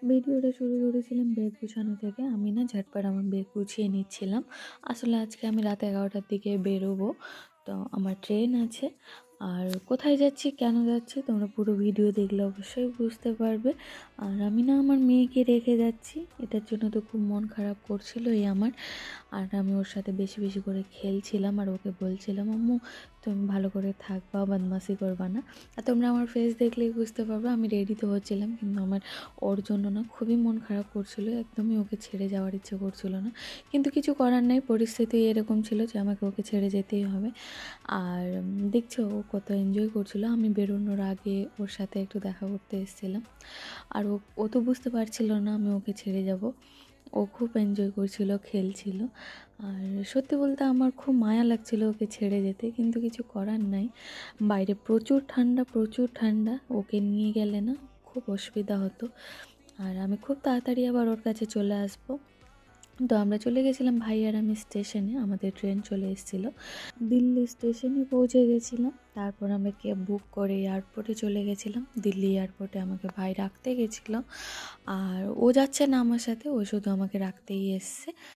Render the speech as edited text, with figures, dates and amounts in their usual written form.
ভিডিওটা শুরু করেছিলাম ব্যাগ গুছানো থেকে। আমি না ঝটপট আমার ব্যাগ গুছিয়ে নিচ্ছিলাম। আসলে আজকে আমি রাত 11টার দিকে বেরোবো। তো আমার ট্রেন আছে। আর কোথায় যাচ্ছি, কেন যাচ্ছি তোমরা পুরো ভিডিও দেখলে অবশ্যই বুঝতে পারবে। আর আমি না আমার মেয়েকে রেখে যাচ্ছি। এটার জন্য তো খুব মন খারাপ করছিলই আমার। আর আমি ওর সাথে বেশি বেশি করে খেলছিলাম আর ওকে বলছিলাম, আম্মু তুমি ভালো করে থাকবা, বদমাশি করবা না। আর তোমরা আমার ফেস দেখলেই বুঝতে পারবে আমি রেডি তো হচ্ছিলাম, কিন্তু আমার ওর জন্য না খুবই মন খারাপ করছিল। একদমই ওকে ছেড়ে যাওয়ার ইচ্ছে করছিল না, কিন্তু কিছু করার নেই, পরিস্থিতি এরকম ছিল যে আমাকে ওকে ছেড়ে যেতেই হবে। আর দেখছো ও কত এনজয় করছিল। আমি বেরোনোর আগে ওর সাথে একটু দেখা করতে এসেছিলাম। আর ও ও তো বুঝতে পারছিল না আমি ওকে ছেড়ে যাব। ও খুব এনজয় করছিল, খেলছিল। আর সত্যি বলতে আমার খুব মায়া লাগছিল ওকে ছেড়ে যেতে, কিন্তু কিছু করার নাই। বাইরে প্রচুর ঠান্ডা, প্রচুর ঠান্ডা। ওকে নিয়ে গেলে না খুব অসুবিধা হতো। আর আমি খুব তাড়াতাড়ি আবার ওর কাছে চলে আসবো। তো আমরা চলে গেছিলাম ভাই আর আমি স্টেশনে। আমাদের ট্রেন চলে এসেছিলো। দিল্লি স্টেশনে পৌঁছে গেছিলাম। তারপর আমরা ক্যাব বুক করে এয়ারপোর্টে চলে গেছিলাম। দিল্লি এয়ারপোর্টে আমাকে ভাই রাখতে গেছিলো। আর ও যাচ্ছে না আমার সাথে, ও শুধু আমাকে রাখতেই এসছে।